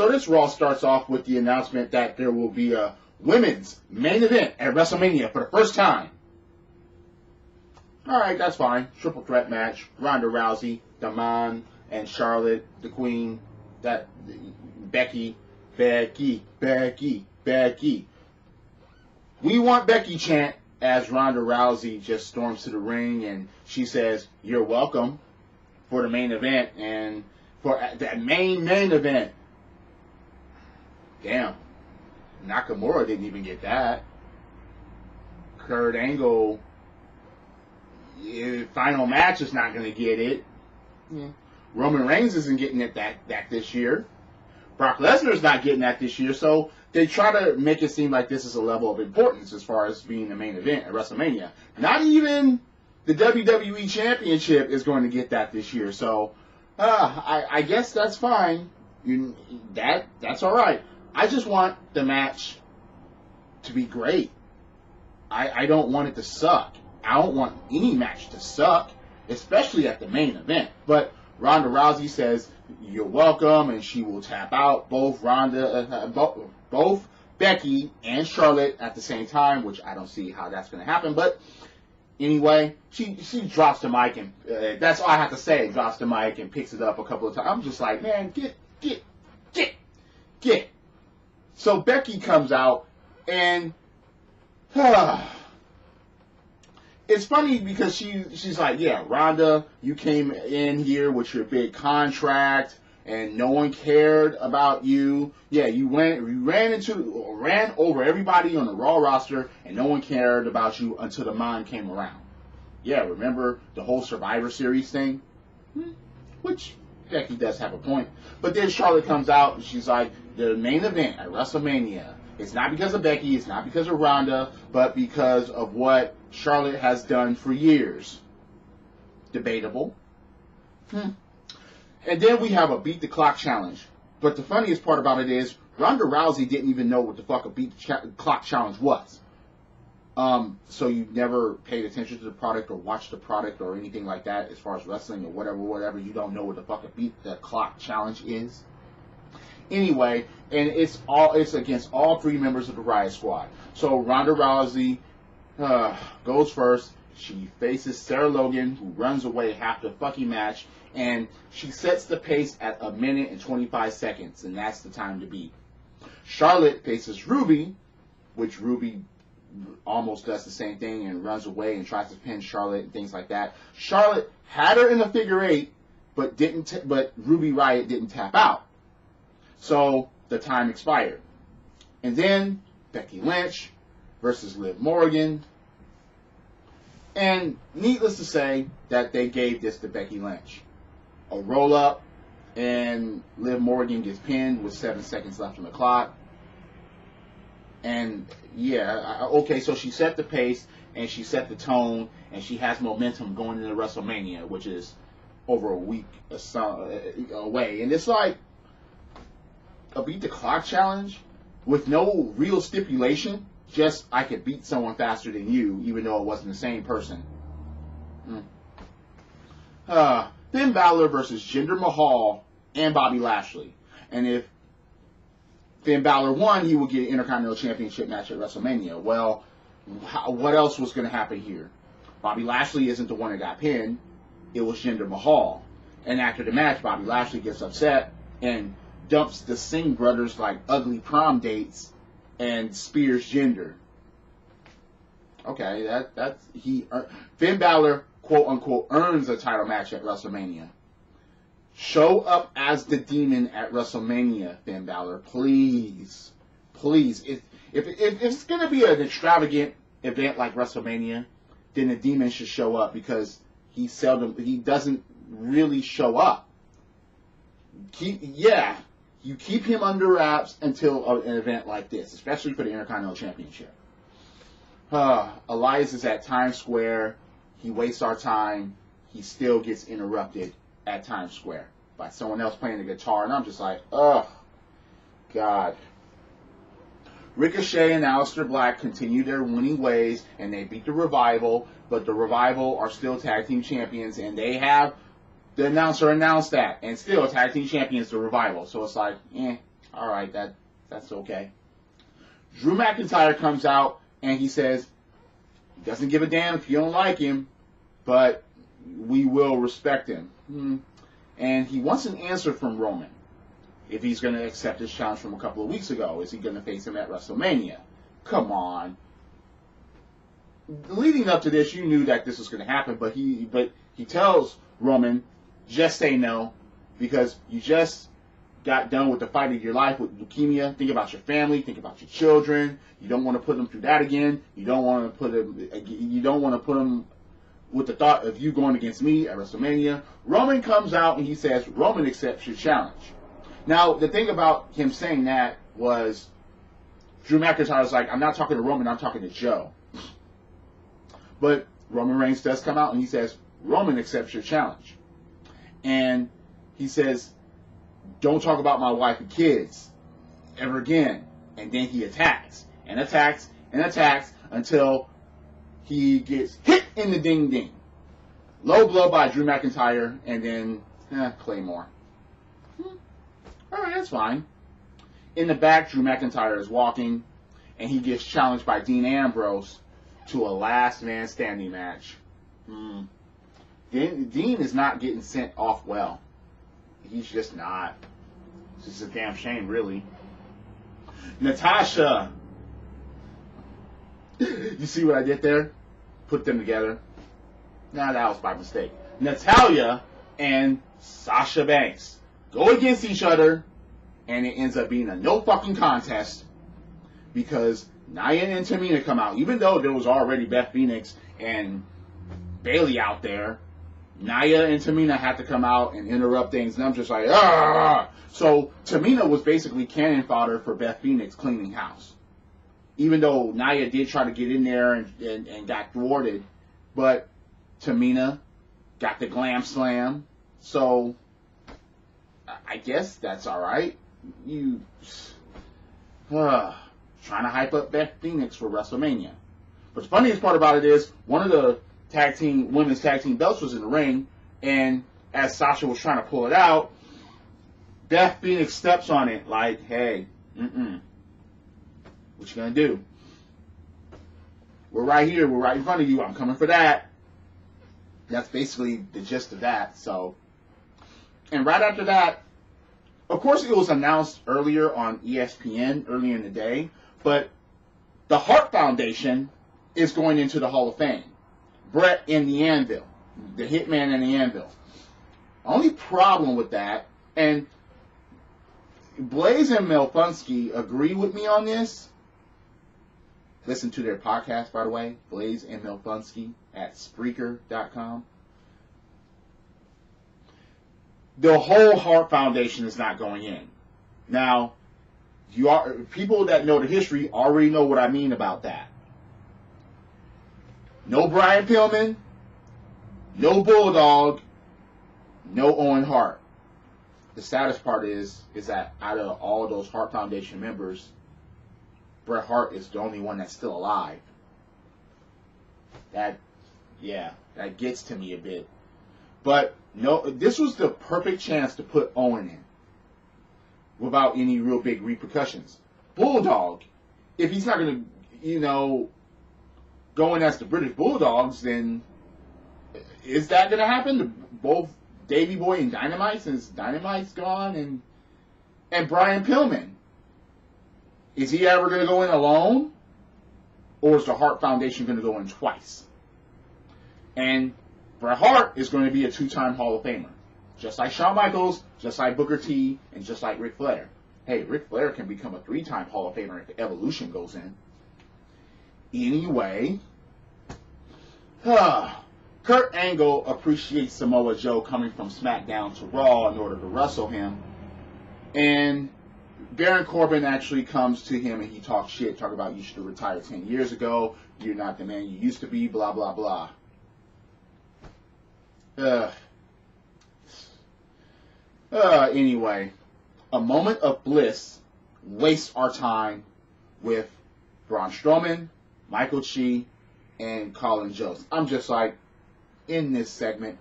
So this Raw starts off with the announcement that there will be a women's main event at WrestleMania for the first time. Alright, that's fine. Triple threat match. Ronda Rousey, Damon, and Charlotte, the Queen, Becky. We want Becky chant as Ronda Rousey just storms to the ring and she says, "You're welcome," for the main event, and for that main event. Damn. Nakamura didn't even get that. Kurt Angle, final match, is not going to get it. Yeah. Roman Reigns isn't getting it that this year. Brock Lesnar's not getting that this year, so they try to make it seem like this is a level of importance as far as being the main event at WrestleMania. Not even the WWE Championship is going to get that this year, so I guess that's fine. That's all right. I just want the match to be great. I don't want it to suck. I don't want any match to suck, especially at the main event. But Ronda Rousey says, "You're welcome," and she will tap out both both Becky and Charlotte at the same time, which I don't see how that's going to happen. But anyway, she drops the mic, and that's all I have to say. Drops the mic and picks it up a couple of times. I'm just like, man, get. So Becky comes out, and it's funny because she's like, "Yeah, Ronda, you came in here with your big contract, and no one cared about you. Yeah, you ran over everybody on the Raw roster, and no one cared about you until the Mon came around. Yeah, remember the whole Survivor Series thing?" Which Becky does have a point. But then Charlotte comes out, and she's like, "The main event at WrestleMania, it's not because of Becky, it's not because of Ronda, but because of what Charlotte has done for years." Debatable. And then we have a beat the clock challenge. But the funniest part about it is Ronda Rousey didn't even know what the fuck a beat the clock challenge was. So you never paid attention to the product or watched the product or anything like that as far as wrestling or whatever. You don't know what the fuck a beat the clock challenge is. Anyway, and it's against all three members of the Riot Squad. So Ronda Rousey goes first. She faces Sarah Logan, who runs away half the fucking match, and she sets the pace at 1 minute and 25 seconds, and that's the time to beat. Charlotte faces Ruby, which Ruby almost does the same thing and runs away and tries to pin Charlotte and things like that. Charlotte had her in a figure eight, but Ruby Riott didn't tap out. So the time expired. And then Becky Lynch versus Liv Morgan. And needless to say that they gave this to Becky Lynch. A roll up, and Liv Morgan gets pinned with 7 seconds left on the clock. And yeah, okay, so she set the pace and she set the tone and she has momentum going into WrestleMania, which is over a week away. And it's like a beat the clock challenge with no real stipulation. Just, I could beat someone faster than you, even though it wasn't the same person. Finn Balor versus Jinder Mahal and Bobby Lashley. And if Finn Balor won, he would get an Intercontinental Championship match at WrestleMania. Well, what else was going to happen here? Bobby Lashley isn't the one that got pinned. It was Jinder Mahal. And after the match, Bobby Lashley gets upset and dumps the Singh brothers like ugly prom dates and spears Jinder. Okay, Finn Balor, quote unquote, earns a title match at WrestleMania. Show up as the Demon at WrestleMania, Finn Balor, please, please. If it's gonna be an extravagant event like WrestleMania, then the Demon should show up because he doesn't really show up. You keep him under wraps until an event like this, especially for the Intercontinental Championship. Elias is at Times Square. He wastes our time. He still gets interrupted at Times Square by someone else playing the guitar. And I'm just like, ugh, God. Ricochet and Aleister Black continue their winning ways, and they beat the Revival. But the Revival are still tag team champions, and they have... The announcer announced that, and still tag team champions, the Revival. So it's like, All right, that's okay. Drew McIntyre comes out and he says he doesn't give a damn if you don't like him, but we will respect him. And he wants an answer from Roman. If he's going to accept his challenge from a couple of weeks ago, is he going to face him at WrestleMania? Come on. Leading up to this, you knew that this was going to happen, but he tells Roman, just say no, because you just got done with the fight of your life with leukemia. Think about your family, think about your children. You don't want to put them through that again. You don't want to put them with the thought of you going against me at WrestleMania. Roman comes out and he says Roman accepts your challenge. Now, the thing about him saying that was Drew McIntyre was like, I'm not talking to Roman, I'm talking to Joe. But Roman Reigns does come out and he says, Roman accepts your challenge. And he says, don't talk about my wife and kids ever again. And then he attacks and attacks and attacks until he gets hit in the ding-ding. Low blow by Drew McIntyre and then Claymore. Alright, that's fine. In the back, Drew McIntyre is walking and he gets challenged by Dean Ambrose to a last man standing match. Dean is not getting sent off well. He's just not. It's just a damn shame, really. Natasha. You see what I did there? Put them together. Nah, that was by mistake. Natalya and Sasha Banks go against each other, and it ends up being a no fucking contest because Nia and Tamina come out. Even though there was already Beth Phoenix and Bayley out there, Nia and Tamina had to come out and interrupt things, and I'm just like, ah! So Tamina was basically cannon fodder for Beth Phoenix cleaning house. Even though Nia did try to get in there and got thwarted, but Tamina got the glam slam. So I guess that's all right. You trying to hype up Beth Phoenix for WrestleMania. But the funniest part about it is one of the women's tag team belts was in the ring, and as Sasha was trying to pull it out, Beth Phoenix steps on it like, hey, what you gonna do? We're right here, we're right in front of you, I'm coming for that. That's basically the gist of that. So, and right after that, of course it was announced earlier on ESPN, earlier in the day, but the Hart Foundation is going into the Hall of Fame. Brett and the Anvil, the Hitman and the Anvil. Only problem with that, and Blaze and Melfunsky agree with me on this. Listen to their podcast, by the way, Blaze and Melfunsky at Spreaker.com. The whole Hart Foundation is not going in. Now, people that know the history already know what I mean about that. No Brian Pillman, no Bulldog, no Owen Hart. The saddest part is that out of all those Hart Foundation members, Bret Hart is the only one that's still alive. That gets to me a bit. But no, this was the perfect chance to put Owen in without any real big repercussions. Bulldog, if he's not going to, go in as the British Bulldogs, then is that going to happen? Both Davey Boy and Dynamite, since Dynamite's gone, and Brian Pillman. Is he ever going to go in alone? Or is the Hart Foundation going to go in twice? And Bret Hart is going to be a two-time Hall of Famer. Just like Shawn Michaels, just like Booker T, and just like Ric Flair. Hey, Ric Flair can become a three-time Hall of Famer if Evolution goes in. Anyway, Kurt Angle appreciates Samoa Joe coming from SmackDown to Raw in order to wrestle him. And Baron Corbin actually comes to him and he talks shit, talk about you should have retired 10 years ago, you're not the man you used to be, blah, blah, blah. Anyway, a moment of bliss wastes our time with Braun Strowman, Michael Che, and Colin Jost. I'm just like, in this segment,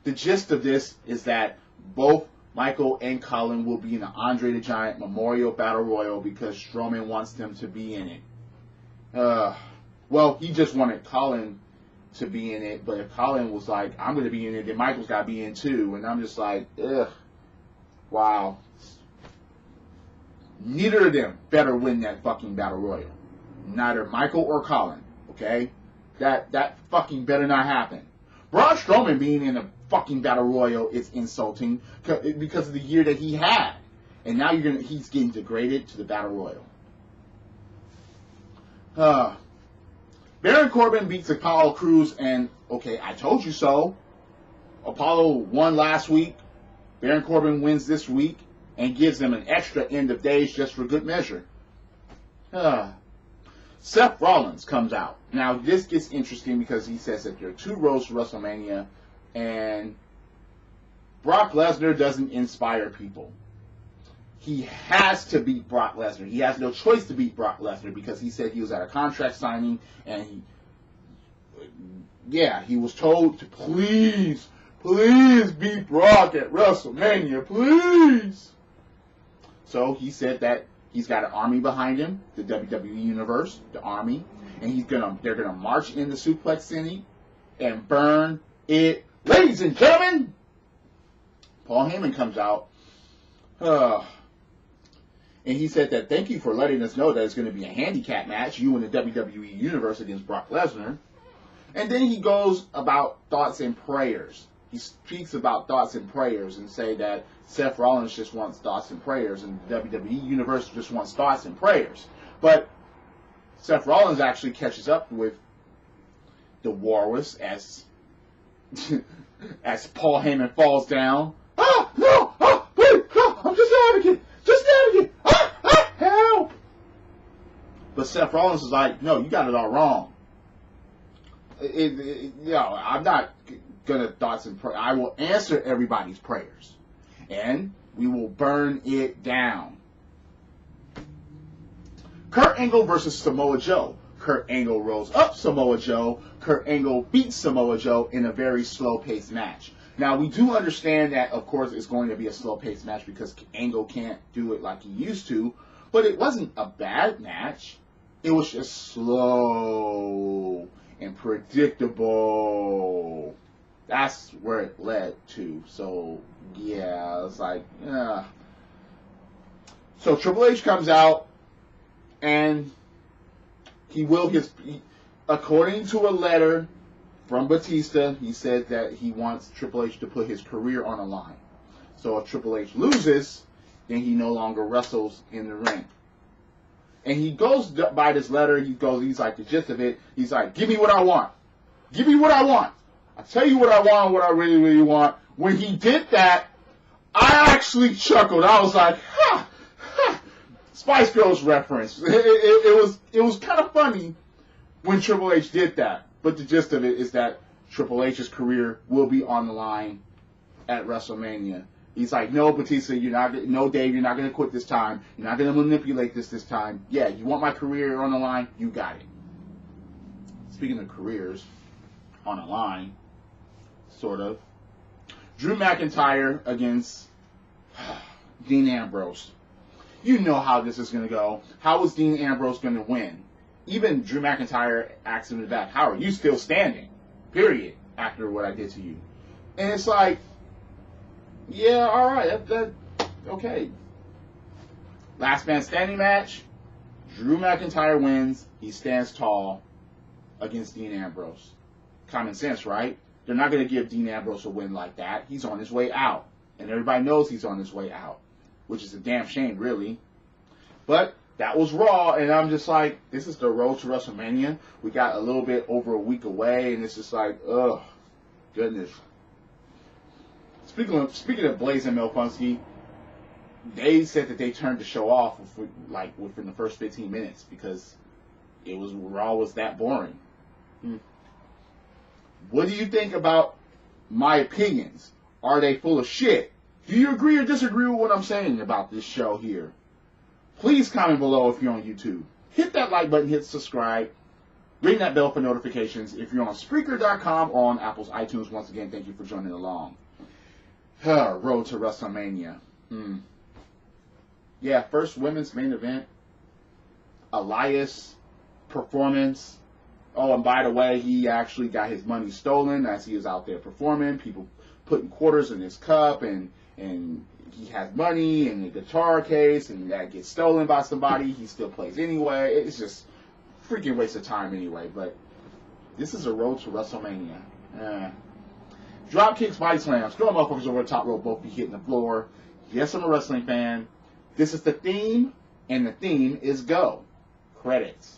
the gist of this is that both Michael and Colin will be in the Andre the Giant Memorial Battle Royal because Strowman wants them to be in it. Well, he just wanted Colin to be in it, but if Colin was like, I'm going to be in it, then Michael's got to be in too. And I'm just like, ugh, wow. Neither of them better win that fucking Battle Royal. Neither Michael or Colin, okay? That fucking better not happen. Braun Strowman being in a fucking Battle Royal is insulting because of the year that he had. And now he's getting degraded to the Battle Royal. Baron Corbin beats Apollo Crews, and okay, I told you so. Apollo won last week. Baron Corbin wins this week and gives them an extra end of days just for good measure. Seth Rollins comes out. Now, this gets interesting because he says that there are 2 roads to WrestleMania, and Brock Lesnar doesn't inspire people. He has to beat Brock Lesnar. He has no choice to beat Brock Lesnar because he said he was at a contract signing and he was told to please beat Brock at WrestleMania, please. So he said that he's got an army behind him, the WWE Universe, the army, and they're gonna march in the Suplex City and burn it. Ladies and gentlemen, Paul Heyman comes out. And he said that thank you for letting us know that it's going to be a handicap match, you and the WWE Universe against Brock Lesnar. And then he goes about thoughts and prayers. He speaks about thoughts and prayers and say that Seth Rollins just wants thoughts and prayers and the WWE Universe just wants thoughts and prayers. But Seth Rollins actually catches up with the Walrus as Paul Heyman falls down. No! Please! No! I'm just an advocate! Just an advocate! Help! But Seth Rollins is like, no, you got it all wrong. I'm not gonna thoughts and prayers. I will answer everybody's prayers, and we will burn it down. Kurt Angle versus Samoa Joe. Kurt Angle rolls up Samoa Joe. Kurt Angle beats Samoa Joe in a very slow-paced match. Now, we do understand that, of course, it's going to be a slow-paced match because Angle can't do it like he used to, but it wasn't a bad match. It was just slow and predictable. That's where it led to. So, yeah, it's like, So, Triple H comes out, and according to a letter from Batista, he said that he wants Triple H to put his career on the line. So if Triple H loses, then he no longer wrestles in the ring. And he goes by this letter, he's like, the gist of it, he's like, give me what I want. Give me what I want. I'll tell you what I want, what I really, really want. When he did that, I actually chuckled. I was like, ha! Spice Girls reference. It was kind of funny when Triple H did that. But the gist of it is that Triple H's career will be on the line at WrestleMania. He's like, no, Batista, no, Dave, you're not going to quit this time. You're not going to manipulate this time. Yeah, you want my career on the line? You got it. Speaking of careers on the line, sort of. Drew McIntyre against Dean Ambrose. You know how this is going to go. How is Dean Ambrose going to win? Even Drew McIntyre asks him back, how are you still standing? Period. After what I did to you. And it's like, yeah, alright, okay. Last man standing match. Drew McIntyre wins. He stands tall against Dean Ambrose. Common sense, right? They're not going to give Dean Ambrose a win like that. He's on his way out. And everybody knows he's on his way out. Which is a damn shame, really. But that was Raw, and I'm just like, this is the road to WrestleMania. We got a little bit over a week away, and it's just like, ugh, goodness. Speaking of Blaze and Melfunky, they said that they turned the show off within the first 15 minutes because Raw was that boring. What do you think about my opinions? Are they full of shit? Do you agree or disagree with what I'm saying about this show here? Please comment below if you're on YouTube. Hit that like button, hit subscribe, ring that bell for notifications. If you're on Spreaker.com or on Apple's iTunes, once again, thank you for joining along. Road to WrestleMania. Yeah, first women's main event. Elias performance. Oh, and by the way, he actually got his money stolen as he was out there performing. People putting quarters in his cup, and he has money and a guitar case, and that gets stolen by somebody. He still plays anyway. It's just freaking waste of time anyway. But this is a road to WrestleMania. Drop kicks, body slams, throw motherfuckers over the top rope, both be hitting the floor. Yes, I'm a wrestling fan. This is the theme, and the theme is go. Credits.